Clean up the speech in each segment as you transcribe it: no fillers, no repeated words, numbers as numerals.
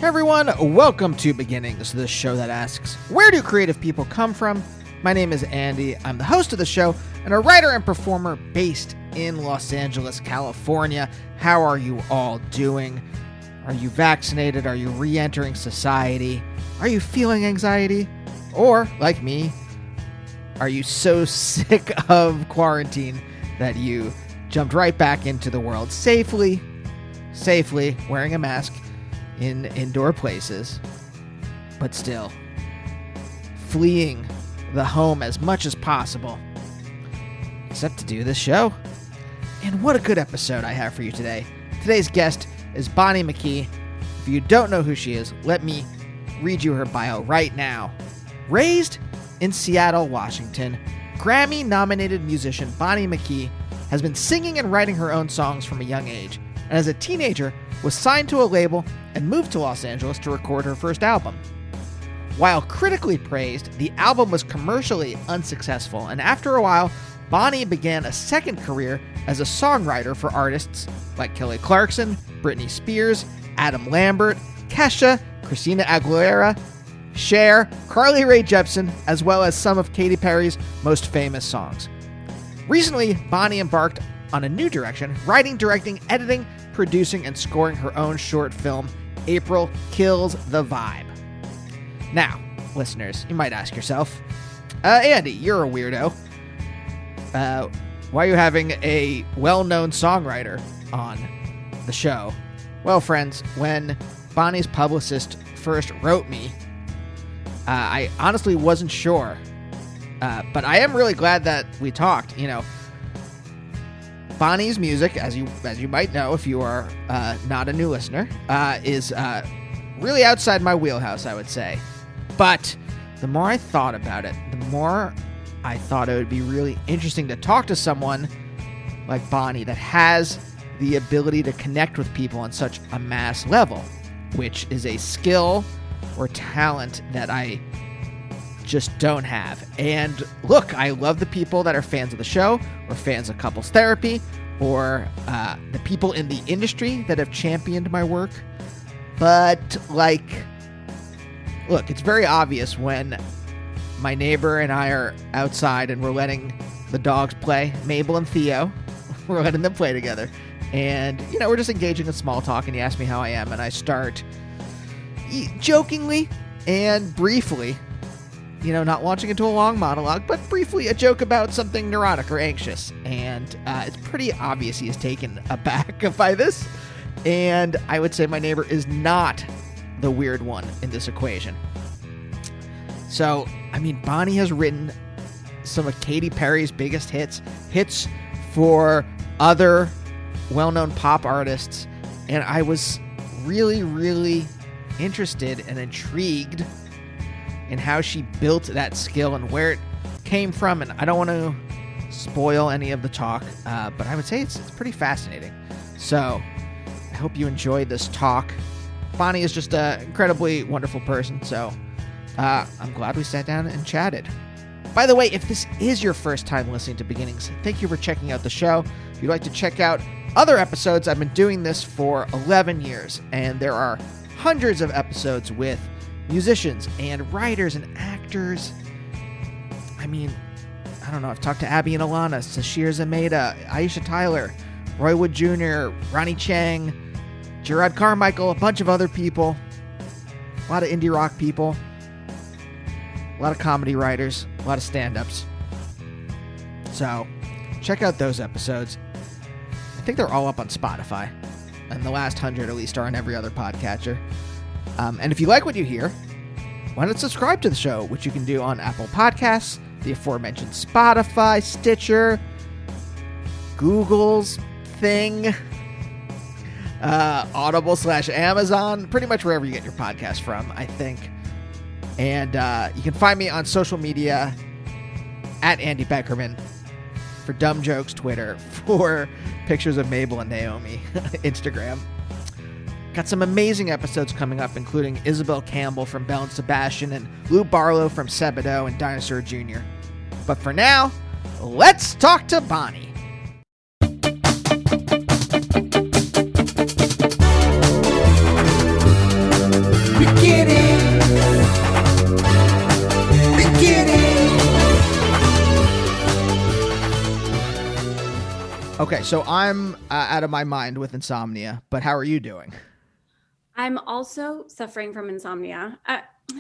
Everyone, welcome to Beginnings, the show that asks, where do creative people come from? My name is Andy. I'm the host of the show and a writer and performer based in Los Angeles, California. How are you all doing? Are you vaccinated? Are you re-entering society? Are you feeling anxiety? Or, like me, are you so sick of quarantine that you jumped right back into the world safely wearing a mask in indoor places, but still fleeing the home as much as possible, except to do this show? And what a good episode I have for you today. Today's guest is Bonnie McKee. If you don't know who she is, let me read you her bio right now. Raised in Seattle, Washington, Grammy-nominated musician Bonnie McKee has been singing and writing her own songs from a young age, and as a teenager was signed to a label and moved to Los Angeles to record her first album. While critically praised, the album was commercially unsuccessful, and after a while, Bonnie began a second career as a songwriter for artists like Kelly Clarkson, Britney Spears, Adam Lambert, Kesha, Christina Aguilera, Cher, Carly Rae Jepsen, as well as some of Katy Perry's most famous songs. Recently, Bonnie embarked on a new direction, writing, directing, editing, producing, and scoring her own short film, April Kills the Vibe. Now, listeners, you might ask yourself, Andy, you're a weirdo. Why are you having a well-known songwriter on the show? Well, friends, when Bonnie's publicist first wrote me, I honestly wasn't sure, but I am really glad that we talked. You know, Bonnie's music, as you might know if you are not a new listener, is really outside my wheelhouse, I would say. But the more I thought about it, the more I thought it would be really interesting to talk to someone like Bonnie that has the ability to connect with people on such a mass level, which is a skill or talent that I just don't have. And look, I love the people that are fans of the show or fans of couples therapy or the people in the industry that have championed my work. But look, it's very obvious when my neighbor and I are outside and we're letting the dogs play, Mabel and Theo, we're letting them play together. And, you know, we're just engaging in small talk and he asks me how I am and I start jokingly and briefly, you know, not launching into a long monologue, but briefly a joke about something neurotic or anxious. And it's pretty obvious he is taken aback by this. And I would say my neighbor is not the weird one in this equation. So, I mean, Bonnie has written some of Katy Perry's biggest hits for other well-known pop artists. And I was really, really interested and intrigued in how she built that skill and where it came from. And I don't want to spoil any of the talk, but I would say it's pretty fascinating. So I hope you enjoyed this talk. Bonnie is just an incredibly wonderful person, so I'm glad we sat down and chatted. By the way, if this is your first time listening to Beginnings, thank you for checking out the show. If you'd like to check out other episodes, I've been doing this for 11 years, and there are hundreds of episodes with musicians and writers and actors. I mean, I don't know, I've talked to Abby and Alana, Sashir Zameda, Aisha Tyler, Roy Wood Jr., Ronnie Chang, Gerard Carmichael, a bunch of other people, a lot of indie rock people, a lot of comedy writers, a lot of stand-ups. So, check out those episodes. I think they're all up on Spotify, and the last 100 at least are on every other podcatcher. And if you like what you hear, why not subscribe to the show, which you can do on Apple Podcasts, the aforementioned Spotify, Stitcher, Google's thing, Audible/Amazon, pretty much wherever you get your podcast from, I think. And you can find me on social media at Andy Beckerman for dumb jokes, Twitter, for pictures of Mabel and Naomi, Instagram. Got some amazing episodes coming up, including Isabel Campbell from Belle and Sebastian and Lou Barlow from Sebadoh and Dinosaur Jr. But for now, let's talk to Bonnie. Okay, so I'm out of my mind with insomnia, but how are you doing? I'm also suffering from insomnia.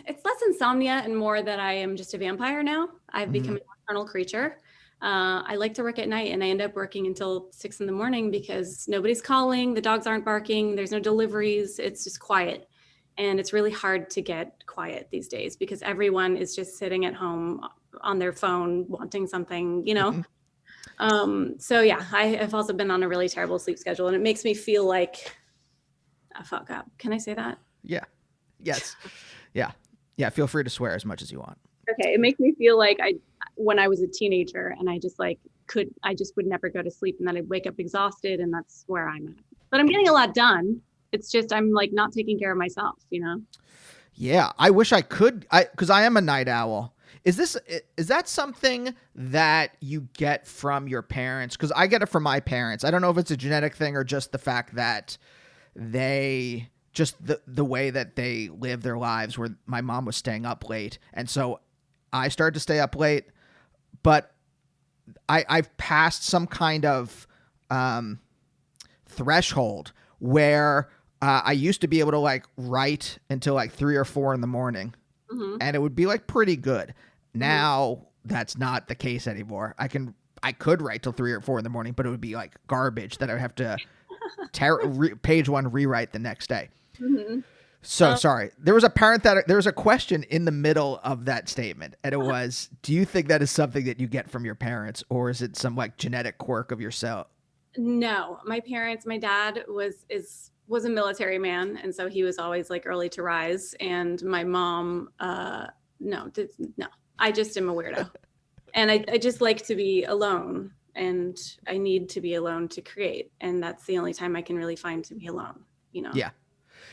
It's less insomnia and more that I am just a vampire now. I've become Hmm. a nocturnal creature. I like to work at night and I end up working until 6 in the morning because nobody's calling, the dogs aren't barking, there's no deliveries, it's just quiet. And it's really hard to get quiet these days because everyone is just sitting at home on their phone wanting something, you know? Hmm. So yeah, I have also been on a really terrible sleep schedule and it makes me feel like a fuck up. Can I say that? Yeah. Yes. Yeah. Yeah. Feel free to swear as much as you want. Okay, it makes me feel like I when I was a teenager and I just like could I just would never go to sleep and then I'd wake up exhausted and that's where I'm at. But I'm getting a lot done. It's just I'm like not taking care of myself, you know? Yeah. I wish I could. Because I am a night owl. Is that something that you get from your parents? Because I get it from my parents. I don't know if it's a genetic thing or just the fact that they just the way that they live their lives where my mom was staying up late and so I started to stay up late, but I've passed some kind of um, threshold where I used to be able to like write until like 3 or 4 in the morning, Hmm. and it would be like pretty good. Hmm. Now that's not the case anymore. I could write till 3 or 4 in the morning, but it would be like garbage that I would have to page one rewrite the next day. Hmm. So sorry. There was a question in the middle of that statement, and it was, "Do you think that is something that you get from your parents, or is it some like genetic quirk of yourself?" No, my dad was a military man, and so he was always like early to rise. And my mom, no, I just am a weirdo, and I just like to be alone, and I need to be alone to create, and that's the only time I can really find to be alone, you know. Yeah,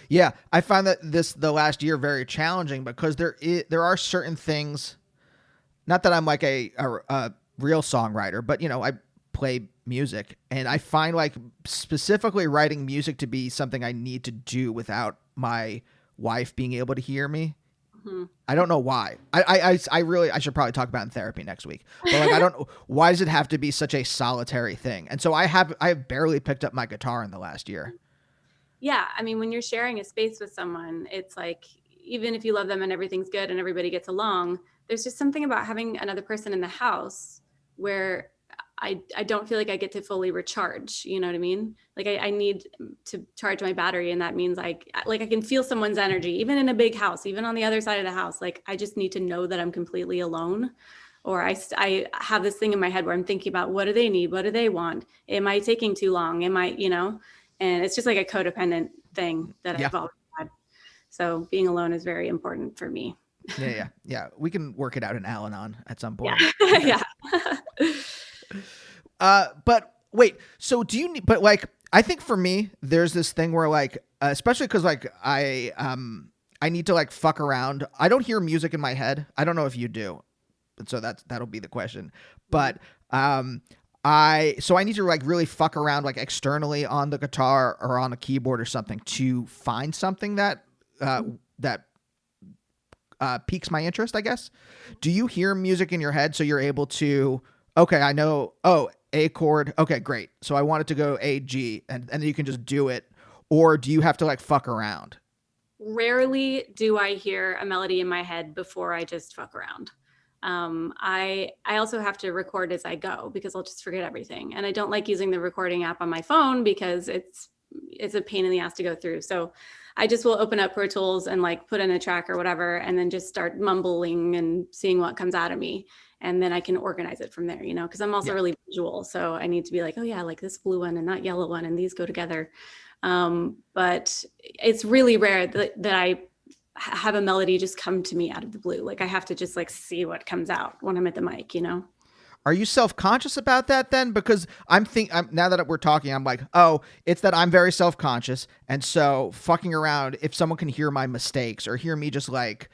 yeah. I find that the last year very challenging because there are certain things. Not that I'm like a real songwriter, but I play music, and I find like specifically writing music to be something I need to do without my wife being able to hear me. Hmm. I don't know why. I really I should probably talk about it in therapy next week. But like I don't why does it have to be such a solitary thing? And so I have barely picked up my guitar in the last year. Yeah, I mean, when you're sharing a space with someone, it's like even if you love them and everything's good and everybody gets along, there's just something about having another person in the house where I don't feel like I get to fully recharge. You know what I mean? Like I need to charge my battery, and that means I can feel someone's energy, even in a big house, even on the other side of the house. Like I just need to know that I'm completely alone. Or I have this thing in my head where I'm thinking about what do they need? What do they want? Am I taking too long? Am I, and it's just like a codependent thing that Yeah. I've always had. So being alone is very important for me. Yeah, yeah. Yeah. We can work it out in Al-Anon at some Yeah. point. Yeah. But wait, so do you need, but like I think for me there's this thing where like especially cuz like I need to like fuck around. I don't hear music in my head. I don't know if you do. But so that'll be the question. But um I need to like really fuck around like externally on the guitar or on a keyboard or something to find something that piques my interest, I guess. Do you hear music in your head so you're able to, okay, I know, oh, A chord, okay, great. So I want it to go A, G, and then you can just do it? Or do you have to like fuck around? Rarely do I hear a melody in my head before I just fuck around. I also have to record as I go because I'll just forget everything, and I don't like using the recording app on my phone because it's a pain in the ass to go through. So I just will open up Pro Tools and like put in a track or whatever, and then just start mumbling and seeing what comes out of me, and then I can organize it from there. Because I'm also Yeah. really visual, so I need to be like, oh yeah, like this blue one and that yellow one, and these go together. But it's really rare that I have a melody just come to me out of the blue. Like I have to just like see what comes out when I'm at the mic. Are you self-conscious about that then? Because now that we're talking, I'm like, oh, it's that I'm very self-conscious, and so fucking around. If someone can hear my mistakes or hear me just like,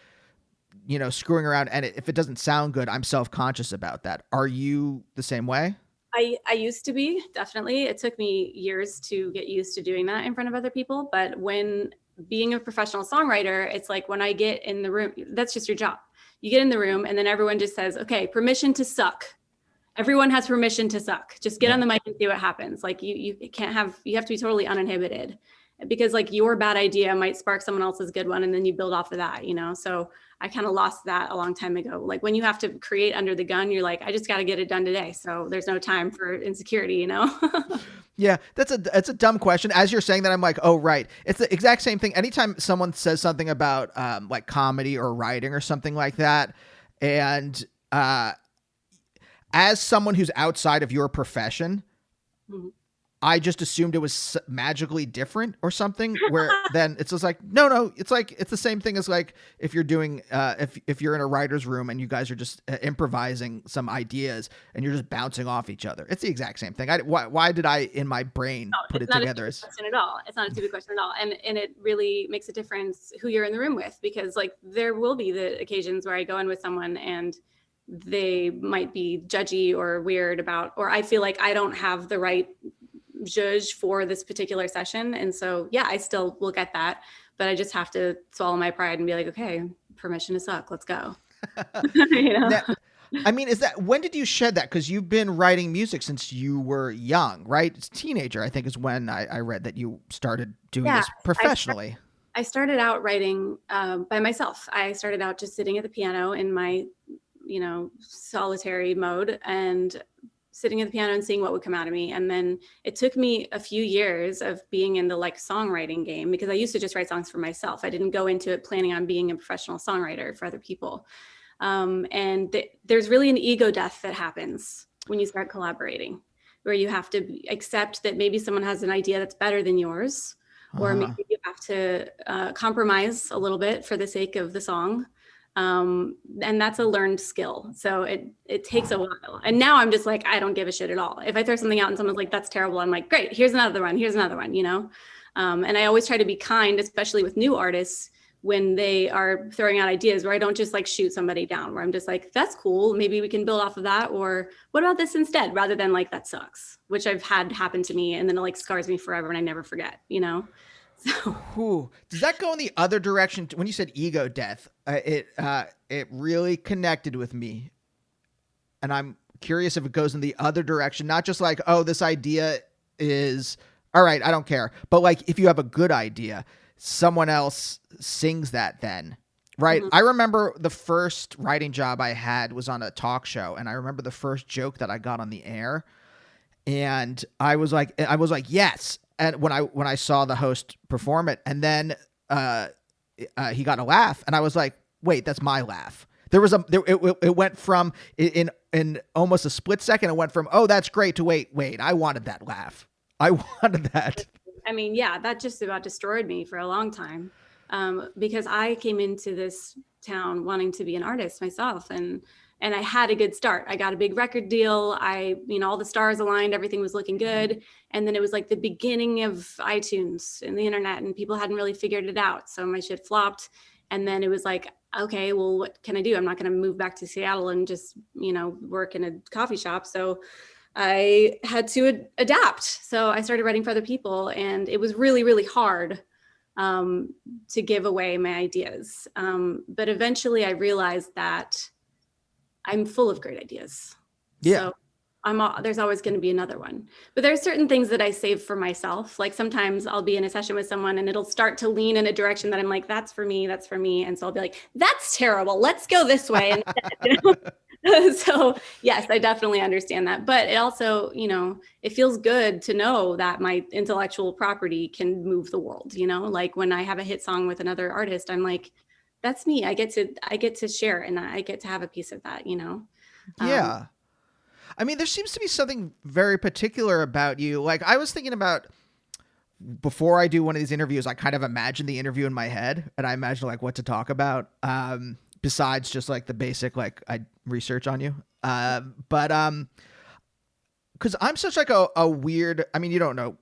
screwing around, and if it doesn't sound good, I'm self-conscious about that. Are you the same way? I used to be, definitely. It took me years to get used to doing that in front of other people. But when being a professional songwriter, it's like when I get in the room, that's just your job. You get in the room and then everyone just says, okay, permission to suck. Everyone has permission to suck. Just get Yeah. on the mic and see what happens. Like you have to be totally uninhibited, because like your bad idea might spark someone else's good one, and then you build off of that, So I kind of lost that a long time ago. Like when you have to create under the gun, you're like, I just got to get it done today. So there's no time for insecurity, Yeah, that's a dumb question. As you're saying that, I'm like, oh, right. It's the exact same thing. Anytime someone says something about like comedy or writing or something like that, and as someone who's outside of your profession, Mhm. I just assumed it was magically different or something, where then it's just like, no, it's like, it's the same thing as like, if you're doing, if you're in a writer's room and you guys are just improvising some ideas and you're just bouncing off each other. It's the exact same thing. Why did I, in my brain, put it together as question at all? It's not a stupid question at all. And it really makes a difference who you're in the room with, because like there will be the occasions where I go in with someone and they might be judgy or weird about, or I feel like I don't have the right judge for this particular session. And so, yeah, I still will get that, but I just have to swallow my pride and be like, okay, permission to suck. Let's go. Now, I mean, when did you shed that? Because you've been writing music since you were young, right? It's teenager, I think, is when I read that you started doing this professionally. I started out writing by myself. I started out just sitting at the piano in my, solitary mode, and sitting at the piano and seeing what would come out of me. And then it took me a few years of being in the like songwriting game, because I used to just write songs for myself. I didn't go into it planning on being a professional songwriter for other people. There's really an ego death that happens when you start collaborating, where you have to accept that maybe someone has an idea that's better than yours, or maybe you have to compromise a little bit for the sake of the song. And that's a learned skill. So it takes a while. And now I'm just like, I don't give a shit at all. If I throw something out and someone's like, that's terrible, I'm like, great, here's another one, and I always try to be kind, especially with new artists, when they are throwing out ideas, where I don't just like shoot somebody down, where I'm just like, that's cool, maybe we can build off of that, or what about this instead, rather than like, that sucks, which I've had happen to me, and then it like scars me forever and I never forget, So does that go in the other direction? When you said ego death, it really connected with me, and I'm curious if it goes in the other direction, not just like, oh, this idea is all right, I don't care, but like if you have a good idea, someone else sings that then, right? Mm-hmm. I remember the first writing job I had was on a talk show, and I remember the first joke that I got on the air, and I was like, yes. And when I saw the host perform it, and then he got a laugh, and I was like, wait, that's my laugh. It went from in almost a split second. It went from, oh, that's great, to wait, I wanted that laugh. I wanted that. I mean, yeah, that just about destroyed me for a long time, because I came into this town wanting to be an artist myself, and I had a good start. I got a big record deal. All the stars aligned, everything was looking good. And then it was like the beginning of iTunes and the internet, and people hadn't really figured it out. So my shit flopped. And then it was like, okay, well, what can I do? I'm not going to move back to Seattle and just, work in a coffee shop. So I had to adapt. So I started writing for other people, and it was really, really hard to give away my ideas. But eventually I realized that I'm full of great ideas. Yeah. So there's always going to be another one. But there's certain things that I save for myself. Like sometimes I'll be in a session with someone and it'll start to lean in a direction that I'm like, that's for me. And so I'll be like, that's terrible. Let's go this way. So yes, I definitely understand that. But it also, it feels good to know that my intellectual property can move the world, like when I have a hit song with another artist, I'm like, that's me. I get to share, and I get to have a piece of that, Yeah. I mean, there seems to be something very particular about you. Like I was thinking about, before I do one of these interviews, I kind of imagine the interview in my head, and I imagine like what to talk about. Besides just like the basic, like I research on you. But cause I'm such like a weird, I mean, you don't know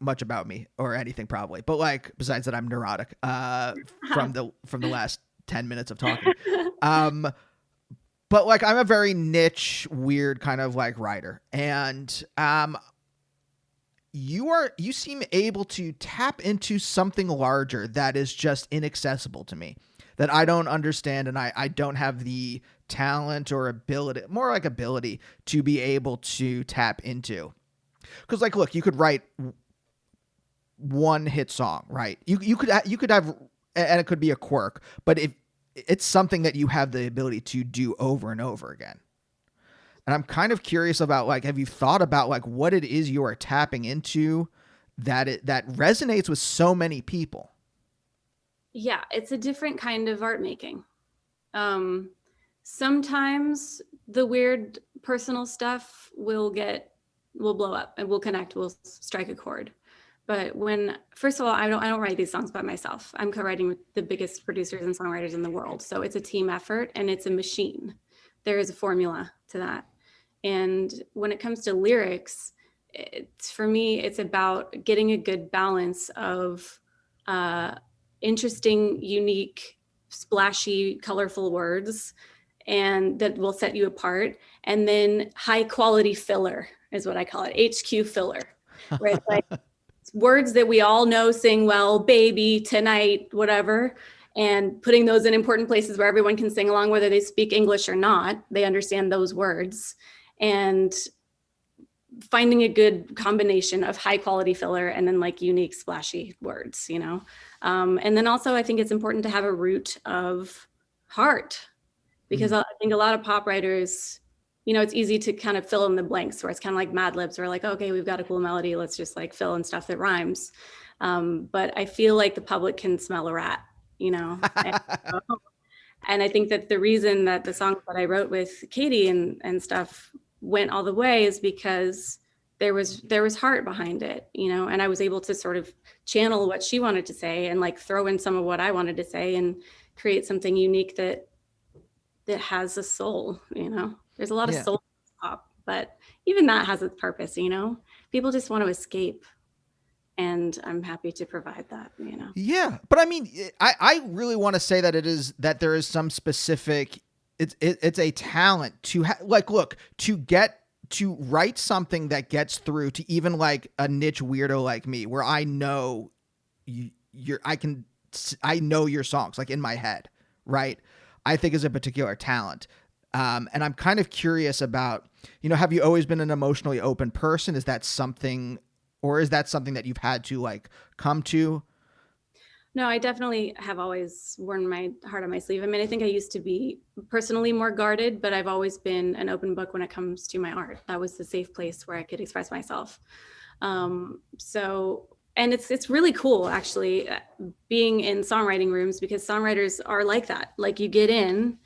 much about me or anything probably, but like, besides that, I'm neurotic, from the last 10 minutes of talking. But like, I'm a very niche, weird kind of like writer. And, you seem able to tap into something larger that is just inaccessible to me, that I don't understand. And I don't have the talent or ability, more like ability to be able to tap into. Because like, look, you could write one hit song, right? You could have, and it could be a quirk, but if it's something that you have the ability to do over and over again. And I'm kind of curious about like, have you thought about like what it is you are tapping into that resonates with so many people? Yeah, it's a different kind of art making. Sometimes the weird personal stuff will blow up and we'll connect, we'll strike a chord. But first of all, I don't write these songs by myself. I'm co-writing with the biggest producers and songwriters in the world. So it's a team effort and it's a machine. There is a formula to that. And when it comes to lyrics, for me, it's about getting a good balance of interesting, unique, splashy, colorful words, and that will set you apart. And then high quality filler is what I call it, HQ filler, where it's like words that we all know, sing well, baby, tonight, whatever, and putting those in important places where everyone can sing along, whether they speak English or not, they understand those words. And finding a good combination of high quality filler and then like unique splashy words, and then also I think it's important to have a root of heart, because I think a lot of pop writers, it's easy to kind of fill in the blanks where it's kind of like Mad Libs, where like, okay, we've got a cool melody, let's just like fill in stuff that rhymes. But I feel like the public can smell a rat, and I think that the reason that the songs that I wrote with Katie and stuff went all the way is because there was heart behind it, and I was able to sort of channel what she wanted to say and like throw in some of what I wanted to say and create something unique that has a soul. There's a lot of soul in pop, but even that has its purpose. People just want to escape, and I'm happy to provide that. Yeah, but I mean, I really want to say that there is some specific. It's a talent to look, to write something that gets through to even like a niche weirdo like me, where I know I know your songs like in my head, right? I think is a particular talent. And I'm kind of curious about, have you always been an emotionally open person? Is that something that you've had to like come to? No, I definitely have always worn my heart on my sleeve. I mean, I think I used to be personally more guarded, but I've always been an open book when it comes to my art. That was the safe place where I could express myself. And it's really cool actually being in songwriting rooms, because songwriters are like that. Like you get in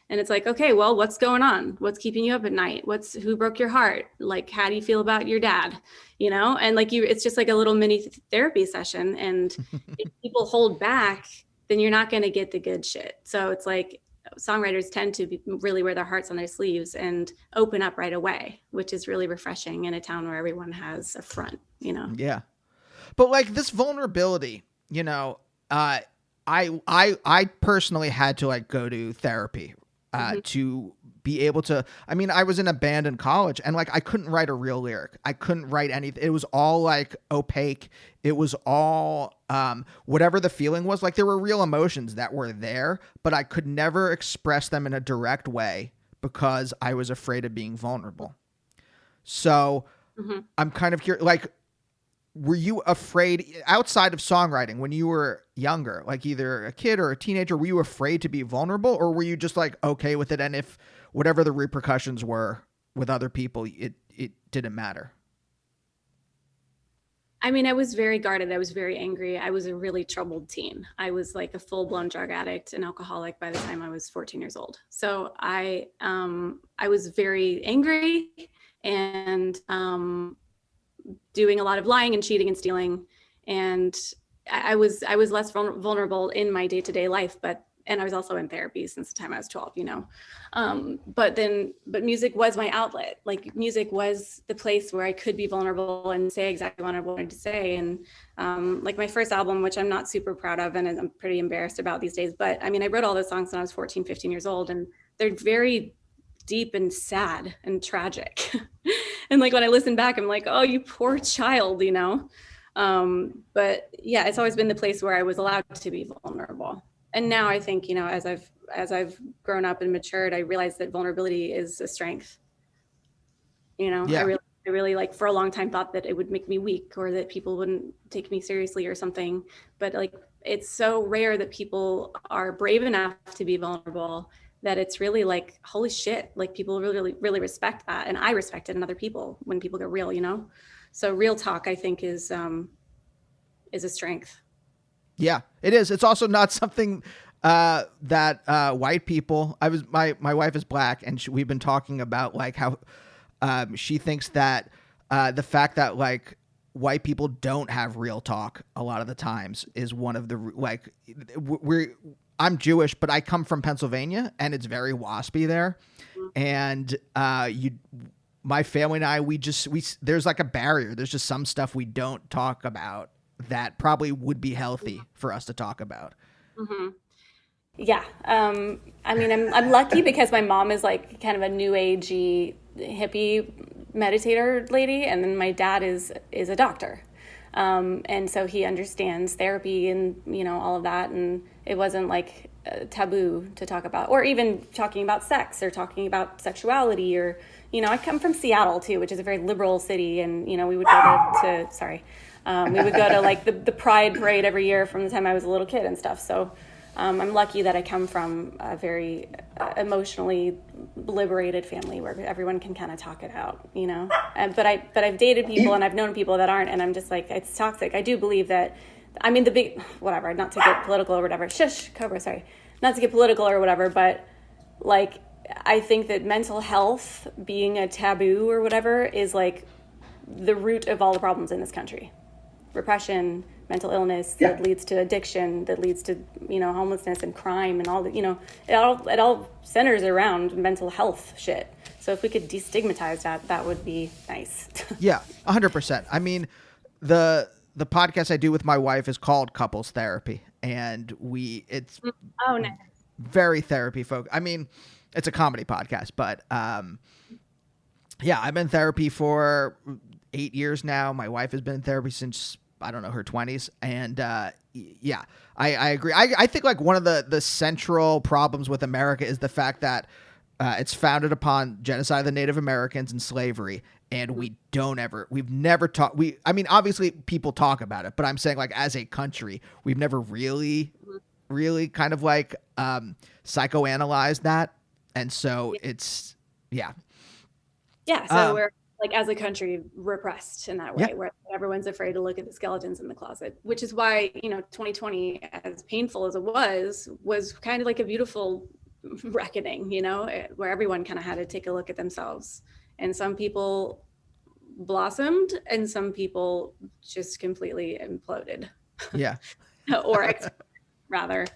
and it's like, okay, well, what's going on? What's keeping you up at night? Who broke your heart? Like, how do you feel about your dad? And like it's just like a little mini therapy session. And if people hold back, then you're not going to get the good shit. So it's like songwriters tend to really wear their hearts on their sleeves and open up right away, which is really refreshing in a town where everyone has a front, Yeah. But like this vulnerability, I personally had to like go to therapy to be able to, I mean, I was in a band in college and like, I couldn't write a real lyric. I couldn't write anything. It was all like opaque. It was all, whatever the feeling was, like there were real emotions that were there, but I could never express them in a direct way because I was afraid of being vulnerable. So I'm kind of curious, like, were you afraid outside of songwriting when you were younger, like either a kid or a teenager, were you afraid to be vulnerable, or were you just like, okay with it? And if whatever the repercussions were with other people, it didn't matter? I mean, I was very guarded. I was very angry. I was a really troubled teen. I was like a full-blown drug addict and alcoholic by the time I was 14 years old. So I was very angry and doing a lot of lying and cheating and stealing. And I was less vulnerable in my day-to-day life, and I was also in therapy since the time I was 12, but music was my outlet. Like music was the place where I could be vulnerable and say exactly what I wanted to say. And like my first album, which I'm not super proud of, and I'm pretty embarrassed about these days, but I mean, I wrote all those songs when I was 14, 15 years old, and they're very deep and sad and tragic. And like when I listen back, I'm like, oh, you poor child, but yeah, it's always been the place where I was allowed to be vulnerable. And now I think, as I've grown up and matured, I realized that vulnerability is a strength. Yeah. I really like for a long time thought that it would make me weak or that people wouldn't take me seriously or something. But like, it's so rare that people are brave enough to be vulnerable that it's really like, holy shit, like people really, really respect that. And I respect it in other people when people get real. So real talk, I think is a strength. Yeah, it is. It's also not something that white people. My wife is black, and we've been talking about like how she thinks that the fact that like white people don't have real talk a lot of the times is one of the like we're. I'm Jewish, but I come from Pennsylvania, and it's very waspy there, and my family and I, we there's like a barrier. There's just some stuff we don't talk about that probably would be healthy for us to talk about. Mm-hmm. Yeah. I mean, I'm lucky because my mom is like kind of a new agey hippie meditator lady, and then my dad is a doctor, and so he understands therapy and all of that, and it wasn't like taboo to talk about, or even talking about sex or talking about sexuality, or I come from Seattle too, which is a very liberal city, and we would go to sorry. We would go to like the Pride Parade every year from the time I was a little kid and stuff. So I'm lucky that I come from a very emotionally liberated family where everyone can kind of talk it out, but I've dated people and I've known people that aren't, and I'm just like, it's toxic. I do believe that. I mean, the big whatever, not to get political or whatever. Shush, Cobra. Sorry, not to get political or whatever, but like I think that mental health being a taboo or whatever is like the root of all the problems in this country. Repression, mental illness that leads to addiction, that leads to homelessness and crime and all that. It all centers around mental health shit. So if we could destigmatize that would be nice. Yeah, 100%. I mean, the podcast I do with my wife is called Couples Therapy, and it's nice. very therapy folk. I mean, it's a comedy podcast, but yeah, I've been in therapy for 8 years now. My wife has been in therapy since, I don't know, her 20s. And yeah, I agree. I think like one of the central problems with America is the fact that it's founded upon genocide of the Native Americans and slavery. And we've never talked. I mean, obviously people talk about it, but I'm saying like as a country, we've never really kind of like psychoanalyzed that. And so it's, yeah. Yeah. So we're like, as a country, repressed in that way, Yeah. where everyone's afraid to look at the skeletons in the closet, which is why, 2020, as painful as it was kind of like a beautiful reckoning, where everyone kind of had to take a look at themselves. And some people blossomed and some people just completely imploded. Yeah. Or rather.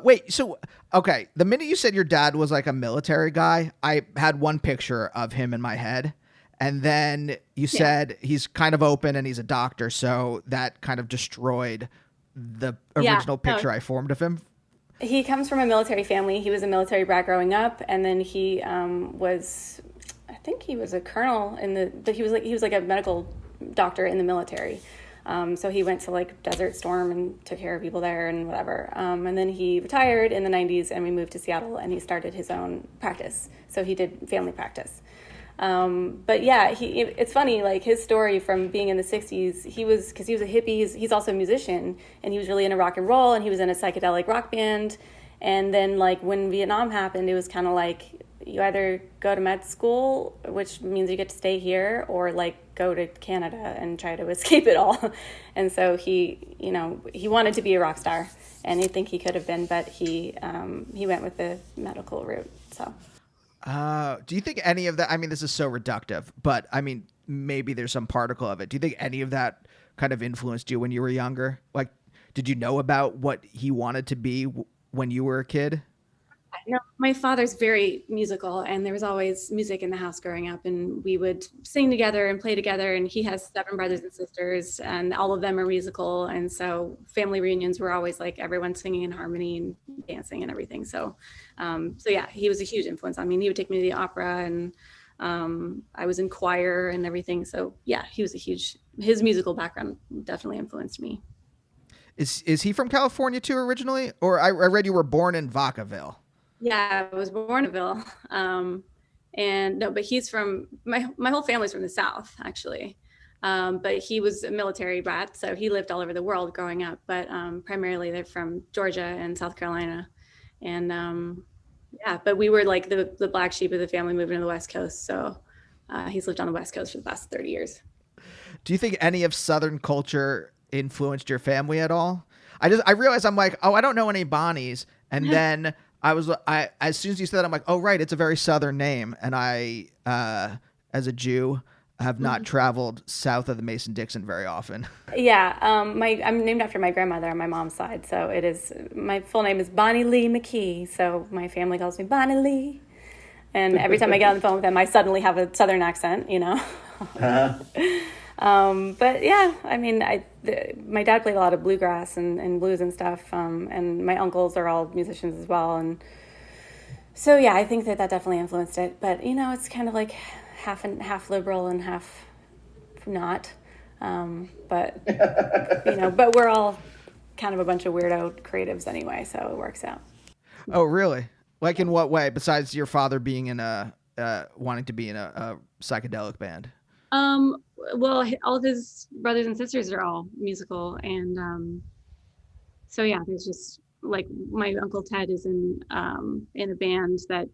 Wait, so, okay. The minute you said your dad was like a military guy, I had one picture of him in my head. And then you said he's kind of open and he's a doctor. So that kind of destroyed the original picture I formed of him. He comes from a military family. He was a military brat growing up. And then he I think he was a colonel he was like a medical doctor in the military. So he went to like Desert Storm and took care of people there and whatever. And then he retired in the 90s and we moved to Seattle and he started his own practice. So he did family practice. But yeah, it's funny, like his story from being in the 60s, because he was a hippie, he's also a musician, and he was really into rock and roll, and he was in a psychedelic rock band. And then like when Vietnam happened, it was kind of like you either go to med school, which means you get to stay here, or like go to Canada and try to escape it all. And so he wanted to be a rock star, and I think he could have been, but he went with the medical route. So. Do you think any of that, I mean, this is so reductive, but I mean, maybe there's some particle of it. Do you think any of that kind of influenced you when you were younger? Like, did you know about what he wanted to be when you were a kid? No, my father's very musical, and there was always music in the house growing up, and we would sing together and play together. And he has 7 brothers and sisters, and all of them are musical. And so family reunions were always like everyone singing in harmony and dancing and everything. So yeah, he was a huge influence on me. And he would take me to the opera, and I was in choir and everything. So yeah, his musical background definitely influenced me. Is he from California too originally? Or I read you were born in Vacaville. Yeah, I was born in Ville. And no, but he's from my whole family's from the South, actually. But he was a military brat, so he lived all over the world growing up. But primarily they're from Georgia and South Carolina. And yeah, but we were like the black sheep of the family moving to the West Coast. So he's lived on the West Coast for the past 30 years. Do you think any of Southern culture influenced your family at all? I realized I'm like, oh, I don't know any Bonnies. And then I as soon as you said that, I'm like, oh, right, it's a very Southern name. And I, as a Jew, have not traveled south of the Mason-Dixon very often. Yeah, I'm named after my grandmother on my mom's side. So it is, my full name is Bonnie Lee McKee. So my family calls me Bonnie Lee. And every time I get on the phone with them, I suddenly have a Southern accent, you know. But yeah, I mean, my dad played a lot of bluegrass and blues and stuff, and my uncles are all musicians as well, and so yeah, I think that definitely influenced it. But you know, it's kind of like half liberal and half not. But you know, but we're all kind of a bunch of weirdo creatives anyway, so it works out. Oh, really? Like in what way? Besides your father being in wanting to be in a psychedelic band. Well, all of his brothers and sisters are all musical, and so yeah, there's just like my uncle Ted is in a band that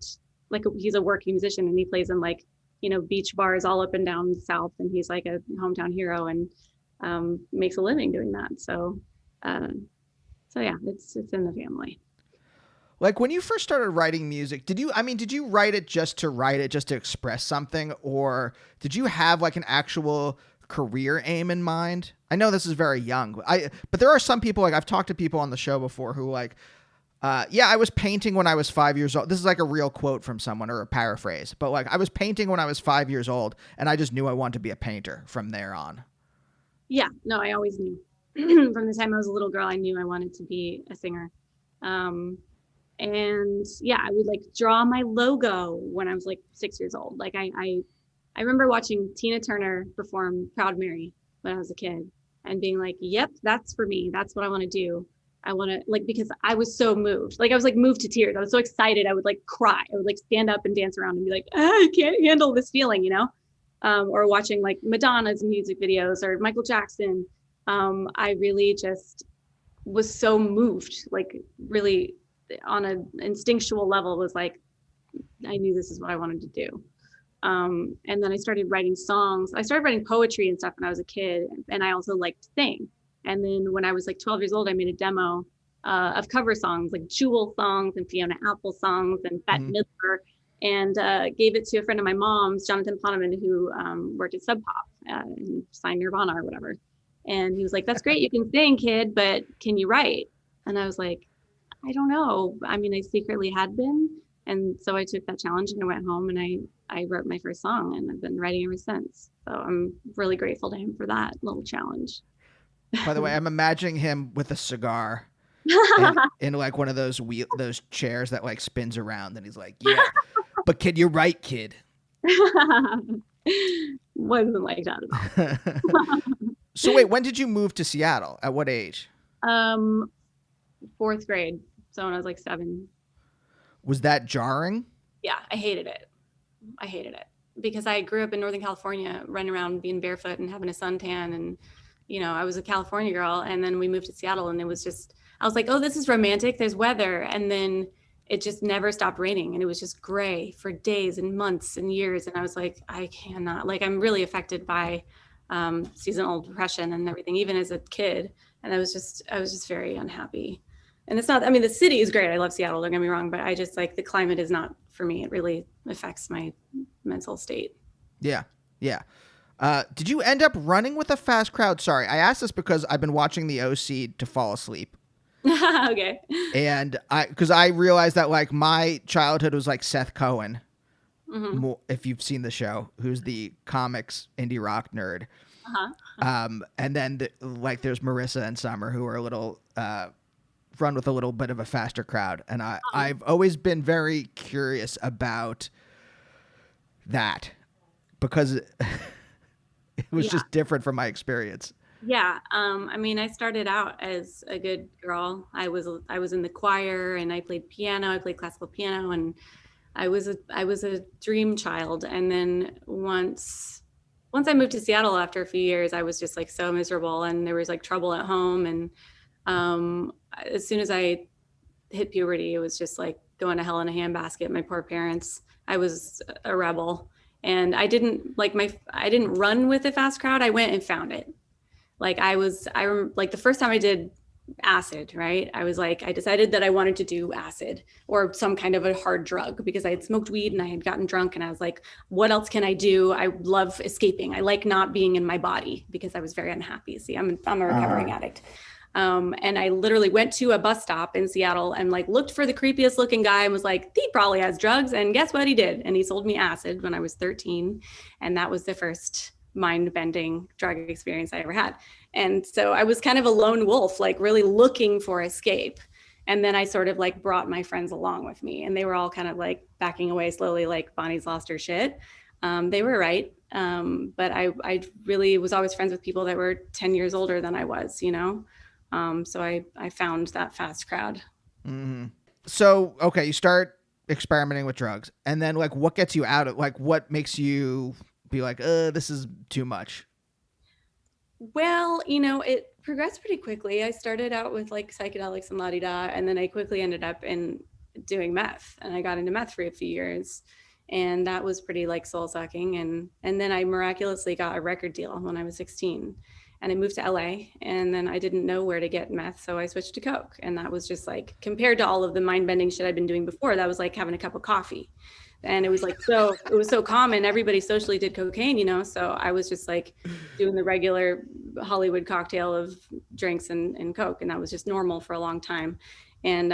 like he's a working musician and he plays in like, you know, beach bars all up and down the South, and he's like a hometown hero and makes a living doing that. So yeah, it's in the family. Like when you first started writing music, did you write it just to express something, or did you have like an actual career aim in mind? I know this is very young, but there are some people, like I've talked to people on the show before who like, I was painting when I was 5 years old. This is like a real quote from someone or a paraphrase, but like I was painting when I was 5 years old and I just knew I wanted to be a painter from there on. Yeah, no, I always knew from the time I was a little girl, I knew I wanted to be a singer. And yeah, I would like draw my logo when I was like 6 years old. Like I remember watching Tina Turner perform Proud Mary when I was a kid and being like, yep, that's for me. That's what I want to do. I want to like, because I was so moved. Like I was like moved to tears. I was so excited. I would like cry. I would like stand up and dance around and be like, I can't handle this feeling, you know? Or watching like Madonna's music videos or Michael Jackson. I really just was so moved, like really on an instinctual level was like, I knew this is what I wanted to do. And then I started writing songs. I started writing poetry and stuff when I was a kid. And I also liked to sing. And then when I was like 12 years old, I made a demo of cover songs, like Jewel songs and Fiona Apple songs and Bette Midler, and gave it to a friend of my mom's, Jonathan Poneman, who worked at Sub Pop and signed Nirvana or whatever. And he was like, that's great, you can sing, kid, but can you write? And I was like, I don't know. I mean, I secretly had been. And so I took that challenge and I went home and I wrote my first song and I've been writing ever since. So I'm really grateful to him for that little challenge. By the way, I'm imagining him with a cigar in like one of those chairs that like spins around and he's like, yeah, but can you write, kid? Wasn't like that at all. So wait, when did you move to Seattle? At what age? Fourth grade. So when I was like 7. Was that jarring? Yeah, I hated it because I grew up in Northern California, running around being barefoot and having a suntan. And, you know, I was a California girl. And then we moved to Seattle and it was just, I was like, oh, this is romantic. There's weather. And then it just never stopped raining. And it was just gray for days and months and years. And I was like, I cannot, like, I'm really affected by seasonal depression and everything, even as a kid. And I was just very unhappy. And it's not, I mean, the city is great. I love Seattle, don't get me wrong, but I just like the climate is not for me. It really affects my mental state. Yeah. Yeah. Did you end up running with a fast crowd? Sorry, I asked this because I've been watching the OC to fall asleep. Okay. And because I realized that like my childhood was like Seth Cohen, if you've seen the show, who's the comics indie rock nerd. And then there's Marissa and Summer who are a little run with a little bit of a faster crowd. And I've always been very curious about that because it was just different from my experience. Yeah, I mean, I started out as a good girl. I was in the choir, and I played piano. I played classical piano, and I was a dream child. And then once I moved to Seattle after a few years, I was just like so miserable, and there was like trouble at home. And as soon as I hit puberty, it was just like going to hell in a handbasket. My poor parents. I was a rebel, and I didn't run with the fast crowd. I went and found it. Like like the first time I did acid, right? I was like, I decided that I wanted to do acid or some kind of a hard drug because I had smoked weed and I had gotten drunk, and I was like, what else can I do? I love escaping. I like not being in my body because I was very unhappy. See, I'm a recovering addict. And I literally went to a bus stop in Seattle and like looked for the creepiest looking guy and was like, he probably has drugs. And guess what he did? And he sold me acid when I was 13. And that was the first mind bending drug experience I ever had. And so I was kind of a lone wolf, like really looking for escape. And then I sort of like brought my friends along with me, and they were all kind of like backing away slowly, like Bonnie's lost her shit. They were right. But I really was always friends with people that were 10 years older than I was, you know? So I found that fast crowd. Hmm. So, okay, you start experimenting with drugs, and then like, what gets you out of like, what makes you be like, this is too much? Well, it progressed pretty quickly. I started out with like psychedelics and la di da, and then I quickly ended up in doing meth, and I got into meth for a few years, and that was pretty like soul sucking. And then I miraculously got a record deal when I was 16, and I moved to LA, and then I didn't know where to get meth, so I switched to coke, and that was just like compared to all of the mind bending shit I'd been doing before, that was like having a cup of coffee. And it was so common. Everybody socially did cocaine, so I was just like doing the regular Hollywood cocktail of drinks and Coke. And that was just normal for a long time. And,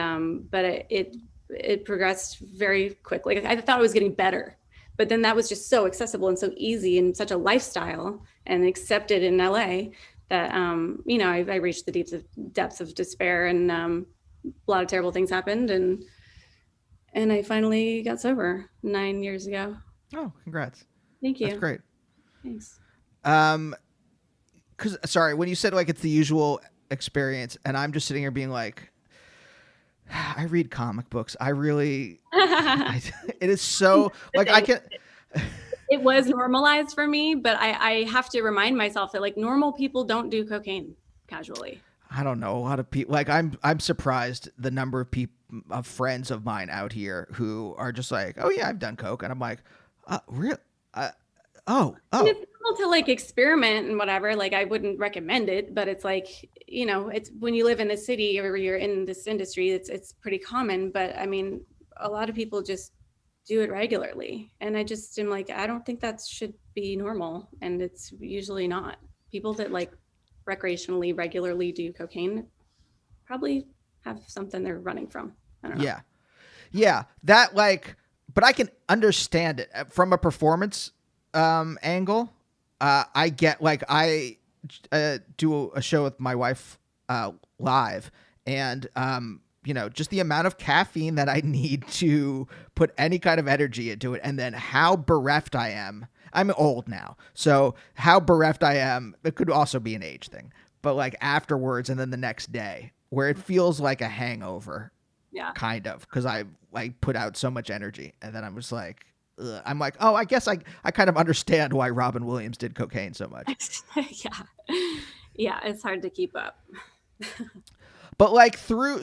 but it progressed very quickly. I thought it was getting better, but then that was just so accessible and so easy and such a lifestyle and accepted in LA that, I reached the depths of despair, and a lot of terrible things happened. And I finally got sober 9 years ago. Oh, congrats. Thank That's you. great. Thanks. Um, because sorry, when you said like it's the usual experience, and I'm just sitting here being like, I read comic books. I really, it is so like I can. It was normalized for me, but I have to remind myself that like normal people don't do cocaine casually. I don't know, a lot of people. Like I'm surprised the number of people, of friends of mine out here who are just like, oh yeah, I've done coke, and I'm like, real, And oh, it's cool to like experiment and whatever. Like I wouldn't recommend it, but it's like, it's when you live in the city or you're in this industry, it's pretty common. But I mean, a lot of people just do it regularly. And I just am like, I don't think that should be normal. And it's usually not. People that like recreationally regularly do cocaine probably have something they're running from. I don't know. yeah, yeah, that like, but I can understand it from a performance angle. I get like I do a show with my wife live, and just the amount of caffeine that I need to put any kind of energy into it, and then how bereft I am. I'm old now, so how bereft I am. It could also be an age thing, but like afterwards, and then the next day, where it feels like a hangover, Yeah. kind of, because I like put out so much energy, and then I'm just like. Ugh. I'm like, oh, I guess I kind of understand why Robin Williams did cocaine so much. Yeah. Yeah, it's hard to keep up. But like through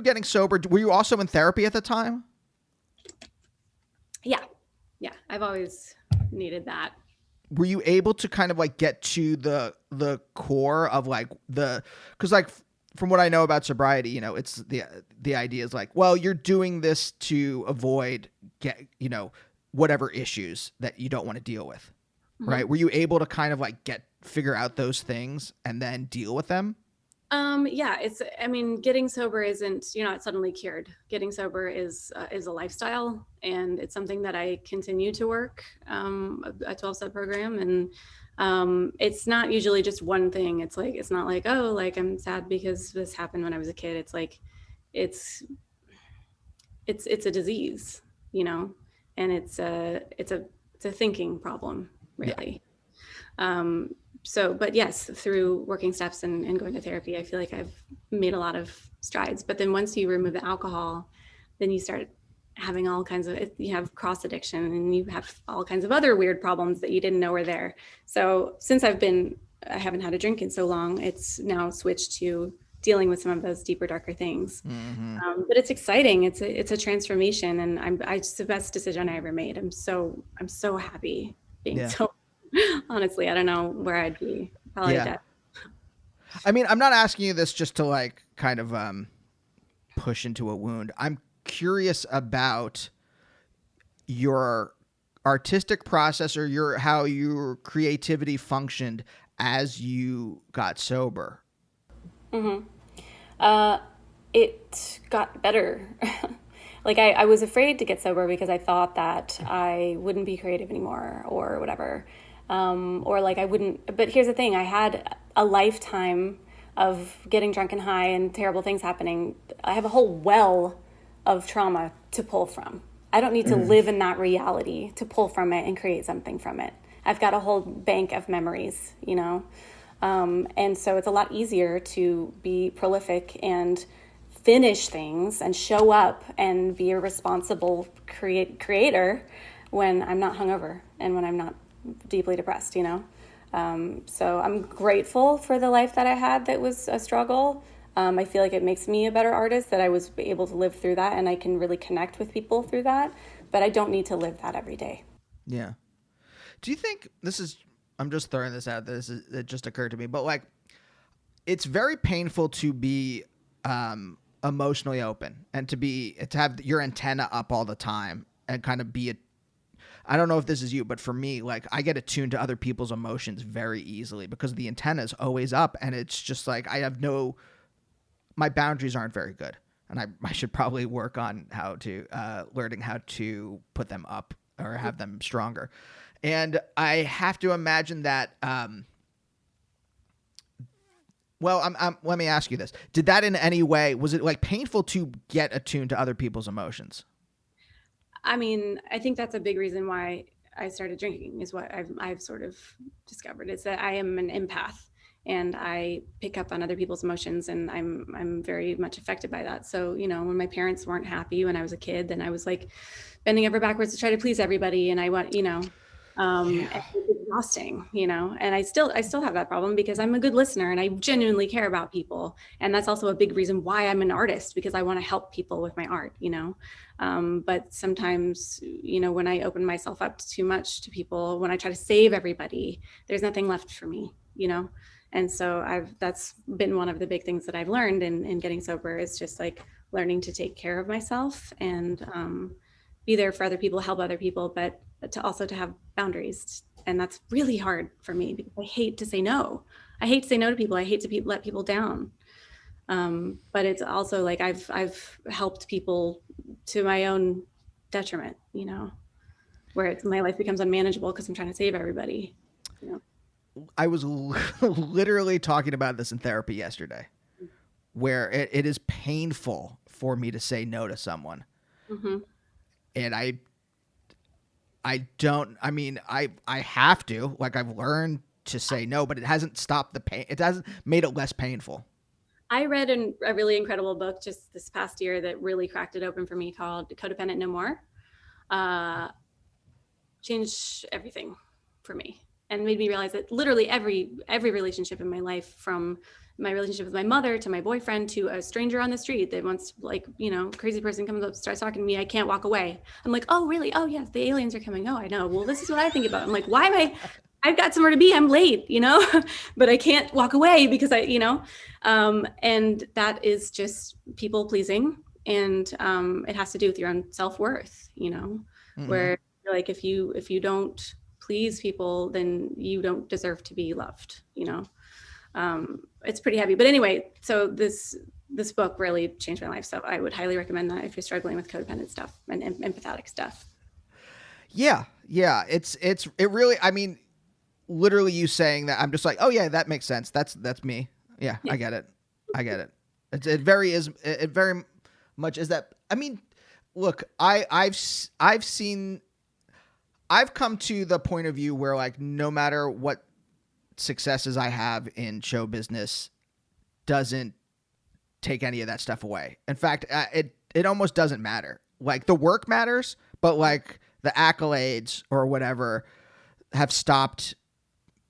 getting sober, were you also in therapy at the time? Yeah. Yeah. I've always needed that. Were you able to kind of like get to the core of like because like from what I know about sobriety, it's the idea is like, well, you're doing this to avoid whatever issues that you don't want to deal with, right? Were you able to kind of like figure out those things and then deal with them? Yeah, I mean, getting sober isn't, you're not suddenly cured. Getting sober is a lifestyle, and it's something that I continue to work, a 12-step program. And it's not usually just one thing. It's not like, oh, like I'm sad because this happened when I was a kid. It's like, it's, it's a disease, and it's a thinking problem, really. but yes, through working steps and going to therapy, I feel like I've made a lot of strides. But then once you remove the alcohol, then you start having all kinds of, you have cross addiction and you have all kinds of other weird problems that you didn't know were there. So since I haven't had a drink in so long, it's now switched to dealing with some of those deeper, darker things. But it's exciting. It's a transformation, and it's the best decision I ever made. I'm so happy being so. Honestly, I don't know where I'd be. Probably dead. I mean, I'm not asking you this just to like kind of push into a wound. I'm curious about your artistic process or how your creativity functioned as you got sober. It got better. Like I was afraid to get sober because I thought that I wouldn't be creative anymore or whatever. Or like I wouldn't, but here's the thing, I had a lifetime of getting drunk and high and terrible things happening. I have a whole well of trauma to pull from. I don't need to live in that reality to pull from it and create something from it. I've got a whole bank of memories, you know? And so it's a lot easier to be prolific and finish things and show up and be a responsible creator when I'm not hungover and when I'm not deeply depressed, you know? So I'm grateful for the life that I had that was a struggle. I feel like it makes me a better artist that I was able to live through that and I can really connect with people through that, but I don't need to live that every day. Yeah. Do you think I'm just throwing this out, it just occurred to me, but like, it's very painful to be emotionally open and to have your antenna up all the time and kind of I don't know if this is you, but for me, like I get attuned to other people's emotions very easily because the antenna is always up and it's just like my boundaries aren't very good. And I should probably work on learning how to put them up or have them stronger. And I have to imagine that, let me ask you this. Did that in any way, was it like painful to get attuned to other people's emotions? I mean, I think that's a big reason why I started drinking is what I've sort of discovered is that I am an empath and I pick up on other people's emotions and I'm very much affected by that. So, you know, when my parents weren't happy when I was a kid, then I was like bending over backwards to try to please everybody. And I want, you know, it's exhausting, you know, and I still have that problem because I'm a good listener and I genuinely care about people. And that's also a big reason why I'm an artist, because I want to help people with my art, you know. But sometimes, you know, when I open myself up too much to people, when I try to save everybody, there's nothing left for me, you know. And so that's been one of the big things that I've learned in getting sober is just like learning to take care of myself and be there for other people, help other people, but to have boundaries. And that's really hard for me because I hate to say no. I hate to say no to people. I hate to let people down. But it's also like I've helped people to my own detriment, you know, where my life becomes unmanageable because I'm trying to save everybody, you know. I was literally talking about this in therapy yesterday, where it is painful for me to say no to someone. Mm-hmm. And I have to, like I've learned to say no, but it hasn't stopped the pain. It hasn't made it less painful. I read a really incredible book just this past year that really cracked it open for me called Codependent No More. Changed everything for me and made me realize that literally every relationship in my life, from my relationship with my mother to my boyfriend to a stranger on the street that wants, like, you know, crazy person comes up, starts talking to me, I can't walk away. I'm like, oh, really? Oh, yes, the aliens are coming. Oh, I know. Well, this is what I think about. I'm like, why am I've got somewhere to be. I'm late, you know, but I can't walk away because and that is just people pleasing. And it has to do with your own self-worth, you know, mm-hmm. where like, if you don't please people, then you don't deserve to be loved, you know. It's pretty heavy, but anyway, so this book really changed my life. So I would highly recommend that if you're struggling with codependent stuff and empathetic stuff. Yeah. It really, I mean, literally you saying that, I'm just like, oh yeah, that makes sense. That's me. Yeah. I get it. It very much is that. I mean, look, I've come to the point of view where, like, no matter what successes I have in show business doesn't take any of that stuff away. In fact, it almost doesn't matter. Like the work matters, but like the accolades or whatever have stopped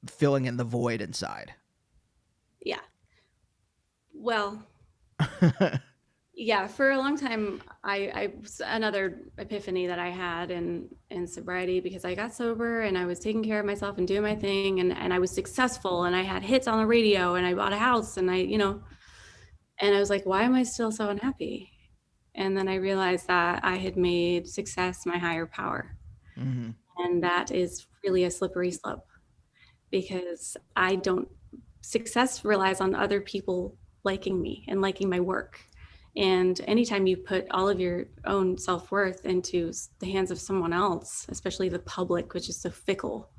filling in the void inside. Yeah. Well, yeah, for a long time, I another epiphany that I had in sobriety, because I got sober and I was taking care of myself and doing my thing, and I was successful and I had hits on the radio and I bought a house and and I was like, why am I still so unhappy? And then I realized that I had made success my higher power. Mm-hmm. And that is really a slippery slope, because success relies on other people liking me and liking my work. And anytime you put all of your own self-worth into the hands of someone else, especially the public, which is so fickle,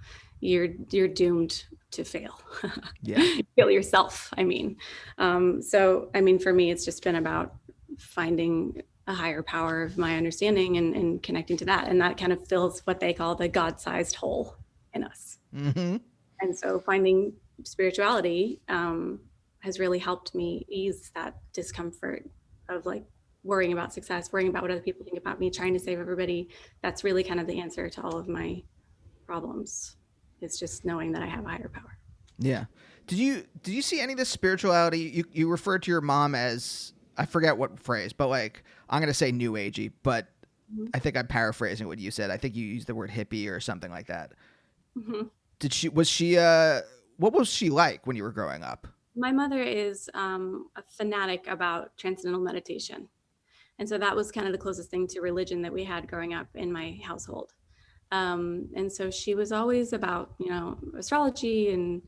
you're doomed to fail. Yeah. You fail yourself, I mean. So, I mean, for me, it's just been about finding a higher power of my understanding and connecting to that. And that kind of fills what they call the God-sized hole in us. Mm-hmm. And so finding spirituality has really helped me ease that discomfort of like worrying about success, worrying about what other people think about me, trying to save everybody. That's really kind of the answer to all of my problems. It's just knowing that I have a higher power. Yeah. Did you see any of this spirituality? You referred to your mom as, I forget what phrase, but like, I'm going to say new agey, but mm-hmm. I think I'm paraphrasing what you said. I think you used the word hippie or something like that. Mm-hmm. What was she like when you were growing up? My mother is a fanatic about transcendental meditation. And so that was kind of the closest thing to religion that we had growing up in my household. And so she was always about, astrology and,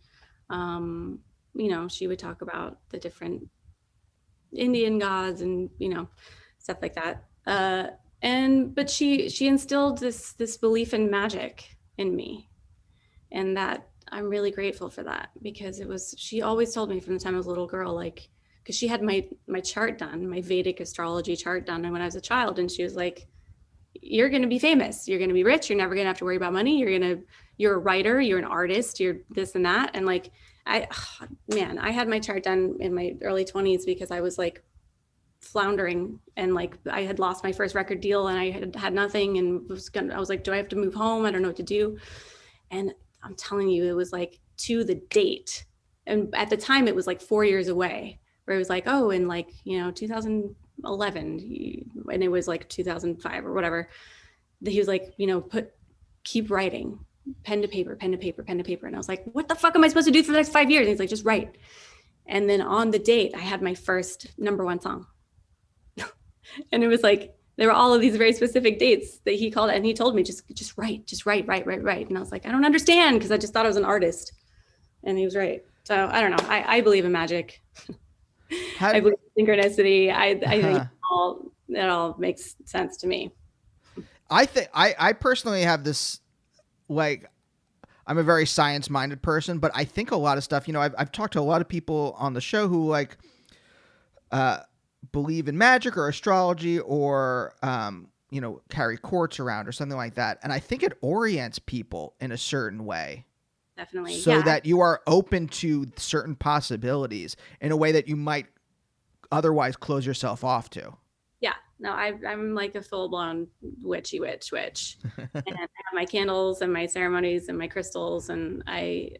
she would talk about the different Indian gods and, stuff like that. But she instilled this belief in magic in me. And that I'm really grateful for that, because she always told me from the time I was a little girl, like, because she had my chart done, my Vedic astrology chart done when I was a child. And she was like, you're going to be famous. You're going to be rich. You're never going to have to worry about money. You're a writer. You're an artist. You're this and that. And like, I had my chart done in my early 20s because I was like floundering, and like I had lost my first record deal and I had nothing, and I was like, do I have to move home? I don't know what to do. And I'm telling you, it was like to the date. And at the time it was like 4 years away, where it was like, oh, in like, 2011, and it was like 2005 or whatever. He was like, keep writing, pen to paper, pen to paper, pen to paper. And I was like, what the fuck am I supposed to do for the next 5 years? And he's like, just write. And then on the date, I had my first #1 song. And it was like, there were all of these very specific dates that he called, and he told me, just write. And I was like, I don't understand, because I just thought I was an artist. And he was right. So I don't know. I believe in magic. I believe in synchronicity. I think it all makes sense to me. I think I personally have this, like, I'm a very science-minded person, but I think a lot of stuff, I've talked to a lot of people on the show who like believe in magic or astrology or, carry quartz around or something like that. And I think it orients people in a certain way. Definitely. So that you are open to certain possibilities in a way that you might otherwise close yourself off to. Yeah. No, I'm like a full-blown witchy witch. And I have my candles and my ceremonies and my crystals, and I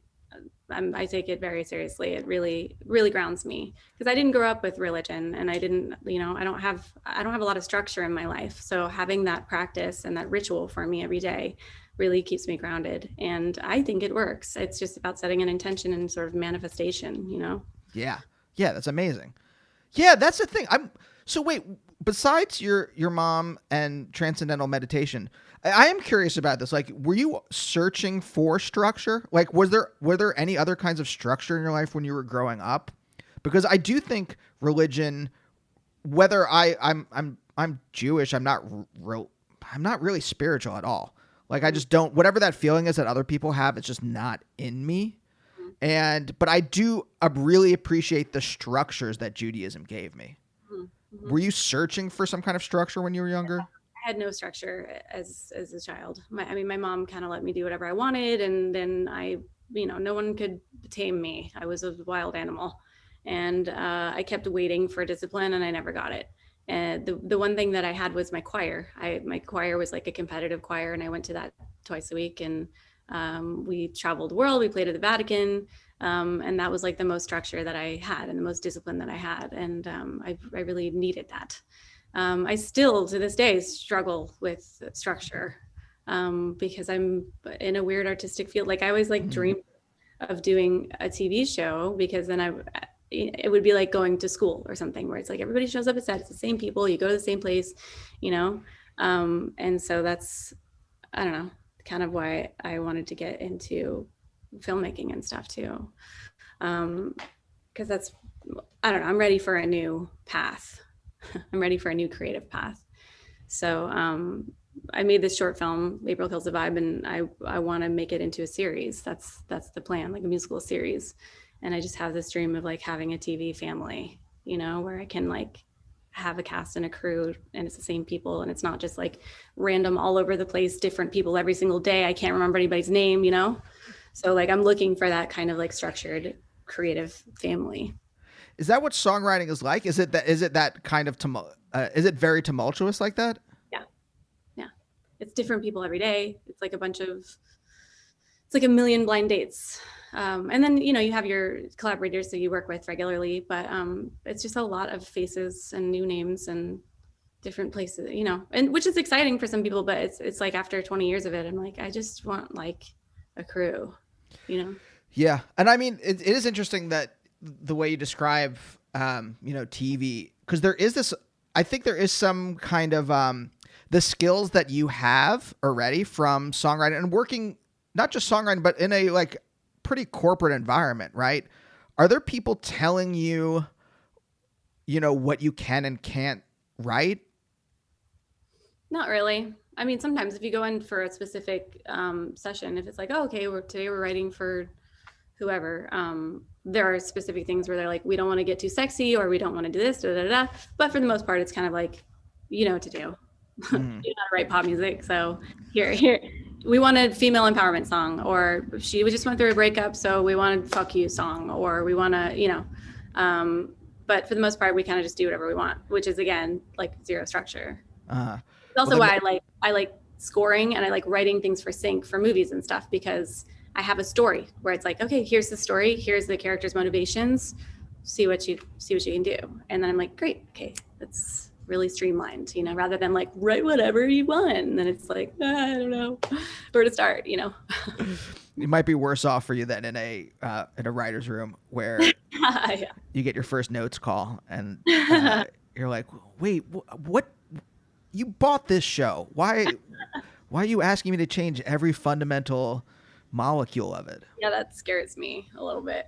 take it very seriously. It really, really grounds me, because I didn't grow up with religion, and I didn't, I don't have a lot of structure in my life. So having that practice and that ritual for me every day really keeps me grounded. And I think it works. It's just about setting an intention and sort of manifestation, Yeah. Yeah. That's amazing. Yeah. That's the thing. So wait, besides your mom and transcendental meditation, I am curious about this. Like, were you searching for structure? Like, were there any other kinds of structure in your life when you were growing up? Because I do think religion, whether I'm Jewish, I'm not really spiritual at all. Like, I just don't, whatever that feeling is that other people have, it's just not in me. But I do really appreciate the structures that Judaism gave me. Mm-hmm. Were you searching for some kind of structure when you were younger? I had no structure as a child. My mom kind of let me do whatever I wanted. And then I no one could tame me. I was a wild animal, and I kept waiting for discipline, and I never got it. And the one thing that I had was my choir. My choir was like a competitive choir, and I went to that twice a week. And we traveled the world. We played at the Vatican, and that was like the most structure that I had and the most discipline that I had. And I really needed that. I still, to this day, struggle with structure because I'm in a weird artistic field. Like I always like dreamed of doing a TV show, because then it would be like going to school or something where it's like everybody shows up at set, it's the same people, you go to the same place, and so that's, I don't know, kind of why I wanted to get into filmmaking and stuff too, because that's, I don't know, I'm ready for a new path. I'm ready for a new creative path. So I made this short film, April Kills the Vibe, and I want to make it into a series. That's the plan, like a musical series. And I just have this dream of like having a TV family, where I can like have a cast and a crew, and it's the same people, and it's not just like random all over the place, different people every single day. I can't remember anybody's name, So like I'm looking for that kind of like structured, creative family. Is that what songwriting is like? Is it that kind of is it very tumultuous like that? Yeah. It's different people every day. It's like it's like a million blind dates. And then, you have your collaborators that you work with regularly, but it's just a lot of faces and new names and different places, and which is exciting for some people, but it's like after 20 years of it, I'm like, I just want like a crew, Yeah. And I mean, it is interesting that the way you describe, TV, because there is this, I think there is some kind of the skills that you have already from songwriting and working, not just songwriting, but in a like pretty corporate environment, right? Are there people telling you, what you can and can't write? Not really. I mean, sometimes if you go in for a specific session, if it's like, oh, okay, today we're writing for whoever, there are specific things where they're like, we don't want to get too sexy, or we don't want to do this, da, da, da. But for the most part, it's kind of like, you know what to do. You know how to write pop music. So here, we want a female empowerment song, or she just went through a breakup, so we wanted fuck you song, or we want to, but for the most part, we kind of just do whatever we want, which is again, like zero structure. It's also why I like scoring, and I like writing things for sync for movies and stuff, because I have a story where it's like, okay, here's the story, here's the character's motivations, see what you can do. And then I'm like, great, okay, that's really streamlined, rather than like write whatever you want. And then it's like, I don't know where to start, It might be worse off for you than in a writer's room where yeah. You get your first notes call and you're like, wait, what? You bought this show. Why are you asking me to change every fundamental molecule of it? Yeah, that scares me a little bit,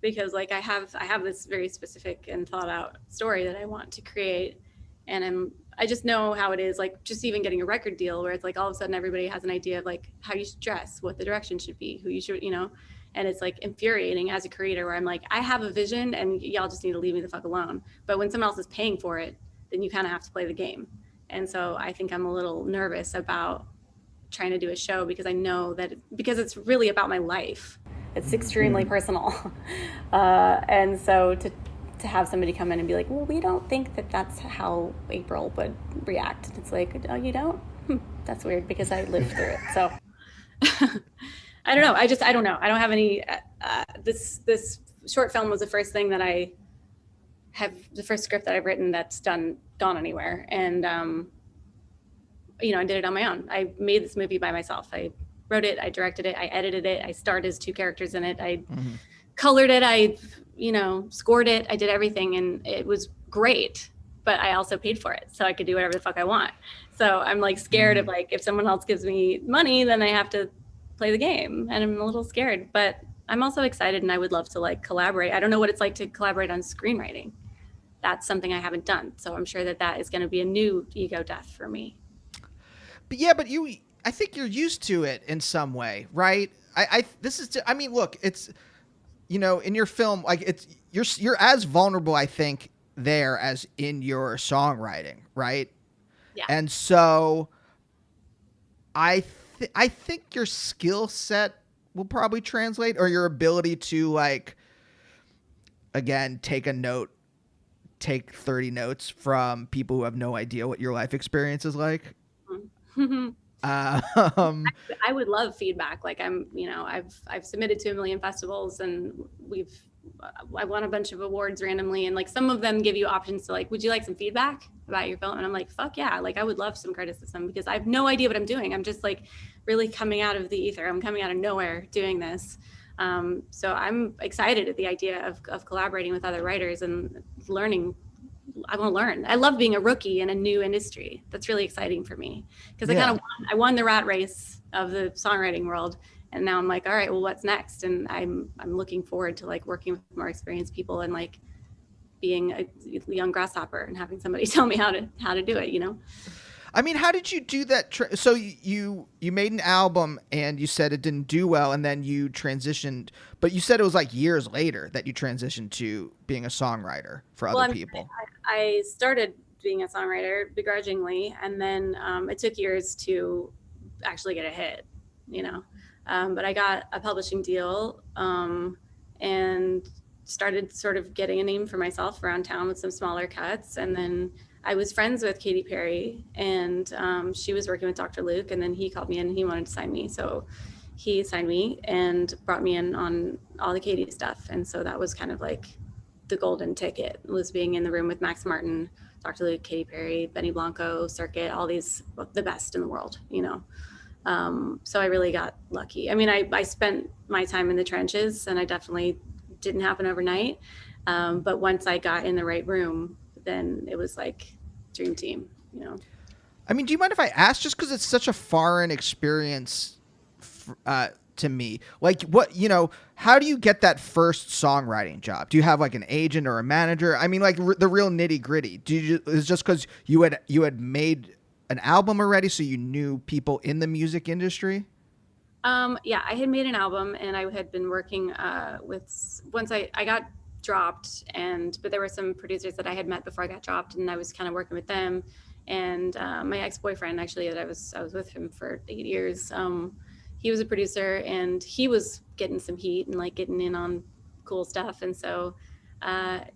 because like I have this very specific and thought out story that I want to create, and I just know how it is, like just even getting a record deal, where it's like all of a sudden everybody has an idea of like how you should dress, what the direction should be, who you should, and it's like infuriating as a creator, where I'm like, I have a vision and y'all just need to leave me the fuck alone. But when someone else is paying for it, then you kind of have to play the game. And so I think I'm a little nervous about trying to do a show, because I know that because it's really about my life. It's extremely personal. And so to have somebody come in and be like, well, we don't think that that's how April would react. And it's like, oh, you don't? That's weird, because I lived through it. So I don't know. I don't know. I don't have any, this short film was the first thing that I have, the first script that I've written that's gone anywhere. And, I did it on my own. I made this movie by myself. I wrote it, I directed it, I edited it, I starred as two characters in it, I colored it, I, scored it, I did everything, and it was great. But I also paid for it, so I could do whatever the fuck I want. So I'm like scared of like, if someone else gives me money, then I have to play the game, and I'm a little scared. But I'm also excited, and I would love to like collaborate. I don't know what it's like to collaborate on screenwriting. That's something I haven't done. So I'm sure that is going to be a new ego death for me. But yeah, I think you're used to it in some way, right? Look, it's, in your film, like you're as vulnerable, I think, there as in your songwriting, right? Yeah. And so I think your skill set will probably translate, or your ability to like again take a note, take 30 notes from people who have no idea what your life experience is like. Mhm. Um, I would love feedback. Like I've submitted to a million festivals, and I won a bunch of awards randomly, and like some of them give you options to like, would you like some feedback about your film? And I'm like, fuck yeah, like I would love some criticism because I have no idea what I'm doing. I'm just like really coming out of the ether. I'm coming out of nowhere doing this. So I'm excited at the idea of collaborating with other writers and learning. I want to learn. I love being a rookie in a new industry. That's really exciting for me because yeah. I won the rat race of the songwriting world, and now I'm like, all right, well, what's next? And I'm looking forward to like working with more experienced people and like being a young grasshopper and having somebody tell me how to do it. You know. I mean, how did you do that? So you made an album and you said it didn't do well, and then you transitioned. But you said it was like years later that you transitioned to being a songwriter for Well, other I mean, people. I started being a songwriter begrudgingly, and then it took years to actually get a hit, you know. But I got a publishing deal and started sort of getting a name for myself around town with some smaller cuts. And then I was friends with Katy Perry, and she was working with Dr. Luke, and then he called me in and he wanted to sign me. So he signed me and brought me in on all the Katy stuff. And so that was kind of like the golden ticket, was being in the room with Max Martin, Dr. Luke, Katy Perry, Benny Blanco, Circuit, all these, the best in the world, you know. So I really got lucky. I mean, I spent my time in the trenches, and I definitely didn't happen overnight. But once I got in the right room, then it was like dream team, you know. I mean, do you mind if I ask? Just because it's such a foreign experience to me. Like, what How do you get that first songwriting job? Do you have like an agent or a manager? I mean, like the real nitty gritty. Is it just because you had made an album already, so you knew people in the music industry? Yeah, I had made an album, and I had been working with, once I got dropped, but there were some producers that I had met before I got dropped, and I was kind of working with them. And my ex-boyfriend, actually, that I was with him for 8 years. He was a producer, and he was getting some heat and like getting in on cool stuff. And so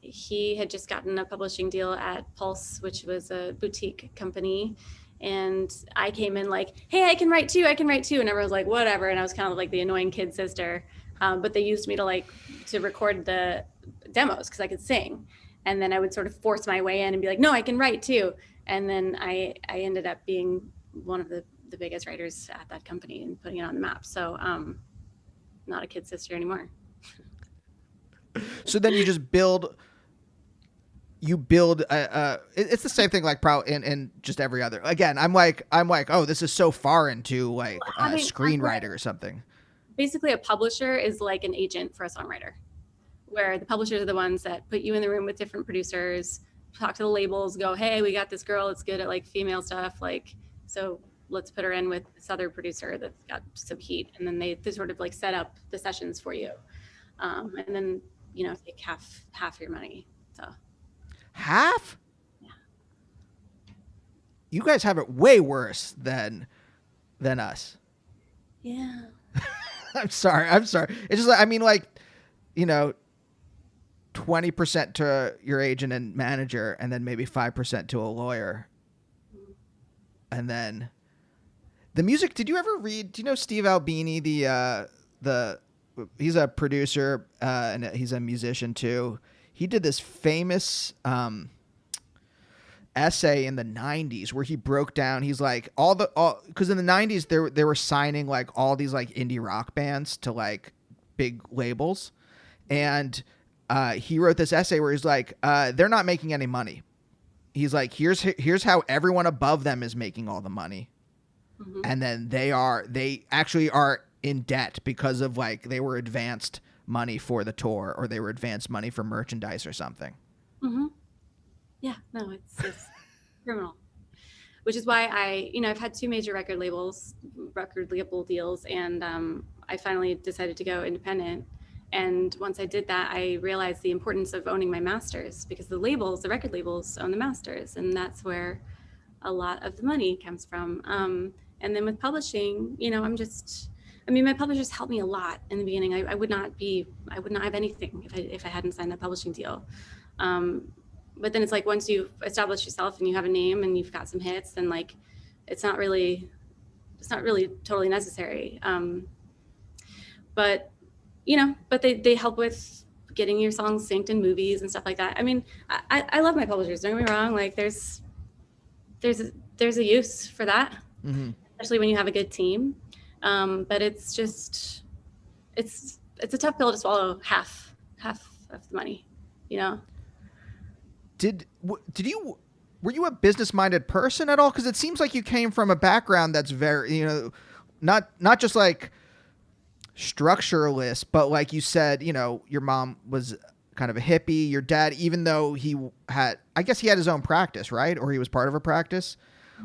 he had just gotten a publishing deal at Pulse, which was a boutique company. And I came in like, hey, I can write too. I can write too. And everyone was like, whatever. And I was kind of like the annoying kid sister. But they used me to record the demos because I could sing. And then I would sort of force my way in and be like, no, I can write too. And then I ended up being one of the biggest writers at that company and putting it on the map. So not a kid sister anymore. So then it's the same thing like probably in just every other. Again, I'm like, oh, this is so far into like a screenwriter or something. Basically, a publisher is like an agent for a songwriter, where the publishers are the ones that put you in the room with different producers, talk to the labels, go, hey, we got this girl that's good at like female stuff, like, so let's put her in with this other producer that's got some heat. And then they sort of like set up the sessions for you. And then, take half your money. So Half? yeah. You guys have it way worse than us. Yeah. I'm sorry. It's just like, I mean, like, 20% to your agent and manager, and then maybe 5% to a lawyer. And then the music. Did you ever read? Do you know Steve Albini? He's a producer and he's a musician too. He did this famous essay in the 90s where he broke down. He's like because in the 90s they were signing like all these like indie rock bands to like big labels, and he wrote this essay where he's like, they're not making any money. He's like, here's how everyone above them is making all the money. Mm-hmm. And then they actually are in debt because of like they were advanced money for the tour, or they were advanced money for merchandise or something. Mm-hmm. Yeah, no, it's criminal. Which is why I've had two major record label deals, and I finally decided to go independent. And once I did that, I realized the importance of owning my masters, because the record labels own the masters, and that's where a lot of the money comes from. And then with publishing, I mean, my publishers helped me a lot in the beginning. I would not have anything if I hadn't signed that publishing deal. But then it's like, once you've established yourself and you have a name and you've got some hits, then like, it's not really totally necessary. But they help with getting your songs synced in movies and stuff like that. I mean, I love my publishers, don't get me wrong. Like there's a use for that, especially when you have a good team. But it's just, it's a tough pill to swallow, half of the money, you know? Were you a business-minded person at all? Because it seems like you came from a background that's very, not just like structuralist, but like you said, your mom was kind of a hippie. Your dad, even though I guess he had his own practice, right? Or he was part of a practice.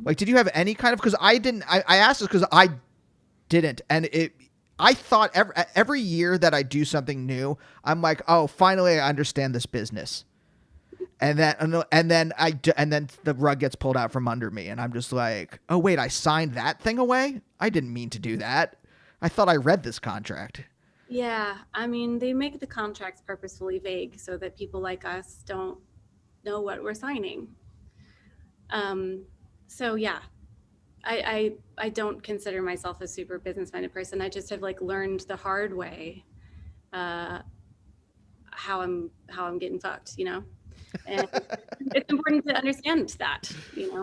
Like, did you have any kind of? Because I didn't. I asked this because I didn't, and I thought every year that I do something new, I'm like, oh, finally I understand this business. And then the rug gets pulled out from under me, and I'm just like, oh wait, I signed that thing away? I didn't mean to do that. I thought I read this contract. Yeah, I mean, they make the contracts purposefully vague so that people like us don't know what we're signing. So yeah, I don't consider myself a super business-minded person. I just have like learned the hard way how I'm getting fucked, And it's important to understand that,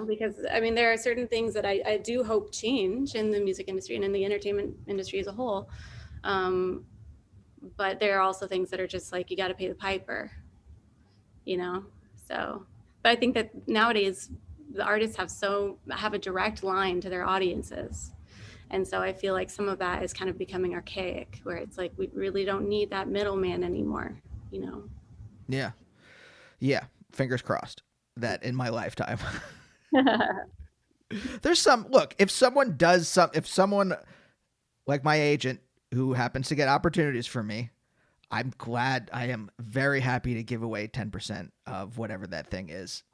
because I mean, there are certain things that I do hope change in the music industry and in the entertainment industry as a whole. But there are also things that are just like, you got to pay the piper, So, but I think that nowadays the artists have a direct line to their audiences. And so I feel like some of that is kind of becoming archaic, where it's like, we really don't need that middleman anymore, Yeah. Yeah. Fingers crossed that in my lifetime. There's if someone like my agent who happens to get opportunities for me, I am very happy to give away 10% of whatever that thing is,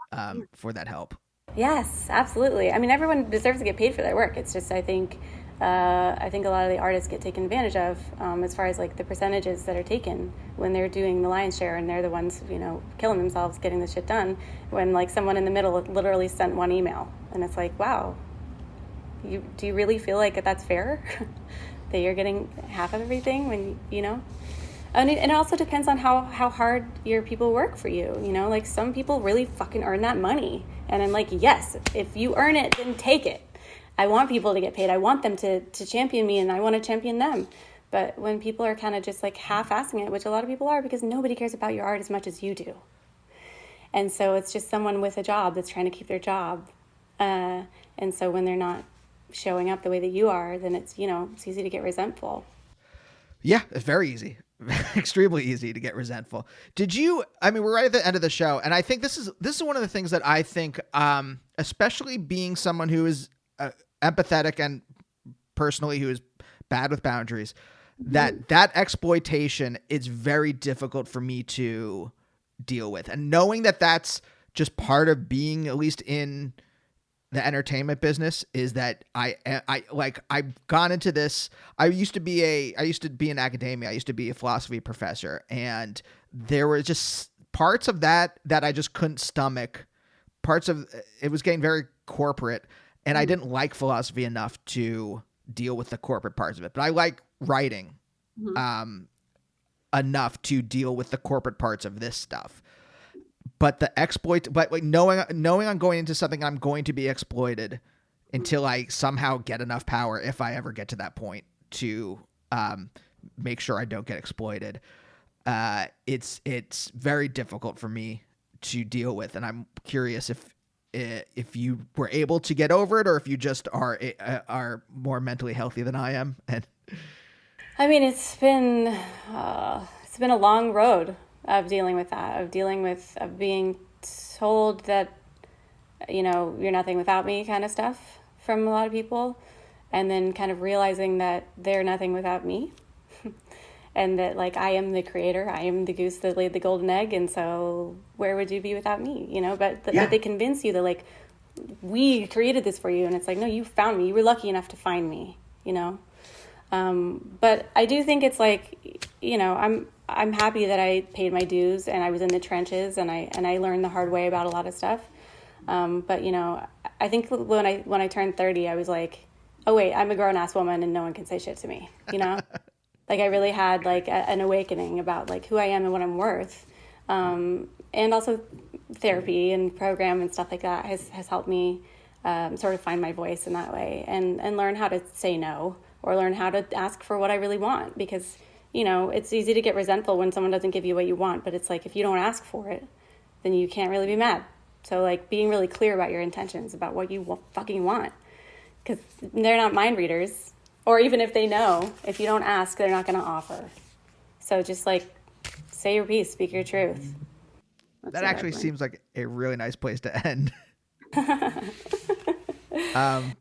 for that help. Yes, absolutely. I mean, everyone deserves to get paid for their work. It's just, I think a lot of the artists get taken advantage of, as far as like the percentages that are taken when they're doing the lion's share, and they're the ones, killing themselves getting this shit done, when like someone in the middle literally sent one email, and it's like, wow, do you really feel like that's fair? That you're getting half of everything when, And it also depends on how hard your people work for you, like some people really fucking earn that money. And I'm like, yes, if you earn it, then take it. I want people to get paid. I want them to champion me, and I want to champion them. But when people are kind of just like half-assing it, which a lot of people are, because nobody cares about your art as much as you do. And so it's just someone with a job that's trying to keep their job. And so when they're not showing up the way that you are, then it's, it's easy to get resentful. Yeah, it's very easy. Extremely easy to get resentful. We're right at the end of the show, and I think this is one of the things that I think, especially being someone who is empathetic and personally who is bad with boundaries, that exploitation is very difficult for me to deal with. And knowing that that's just part of being, at least in the entertainment business, is that I've gone into this. I used to be in academia. I used to be a philosophy professor, and there were just parts of that I just couldn't stomach. Parts of it was getting very corporate, and I didn't like philosophy enough to deal with the corporate parts of it. But I like writing enough to deal with the corporate parts of this stuff. But knowing I'm going into something, I'm going to be exploited until I somehow get enough power, if I ever get to that point, to make sure I don't get exploited. It's very difficult for me to deal with, and I'm curious if you were able to get over it, or if you just are more mentally healthy than I am. And I mean, it's been a long road of dealing with that, of being told that, you're nothing without me kind of stuff from a lot of people, and then kind of realizing that they're nothing without me. And that, like, I am the creator, I am the goose that laid the golden egg, and so where would you be without me, But they convince you that, like, we created this for you, and it's like, no, you found me, you were lucky enough to find me, But I do think it's like, I'm happy that I paid my dues and I was in the trenches and I learned the hard way about a lot of stuff. But I think when I turned 30, I was like, oh wait, I'm a grown ass woman and no one can say shit to me. Like I really had like an awakening about like who I am and what I'm worth. And also therapy and program and stuff like that has helped me sort of find my voice in that way and learn how to say no or learn how to ask for what I really want, because it's easy to get resentful when someone doesn't give you what you want, but it's like if you don't ask for it, then you can't really be mad. So like being really clear about your intentions about what you fucking want, because they're not mind readers, or even if they know, if you don't ask, they're not going to offer. So just like say your piece, speak your truth. That actually seems like a really nice place to end.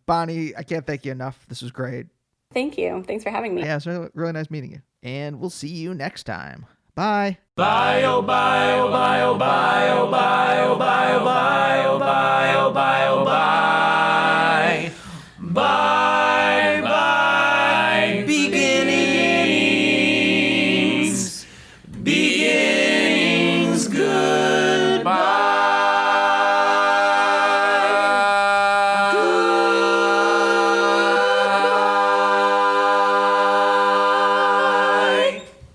Bonnie, I can't thank you enough. This was great. Thank you. Thanks for having me. Yeah, it's really nice meeting you. And we'll see you next time. Bye. Bye, oh, bye, oh, bye, oh, bye, oh, bye, oh, bye, oh, bye, oh.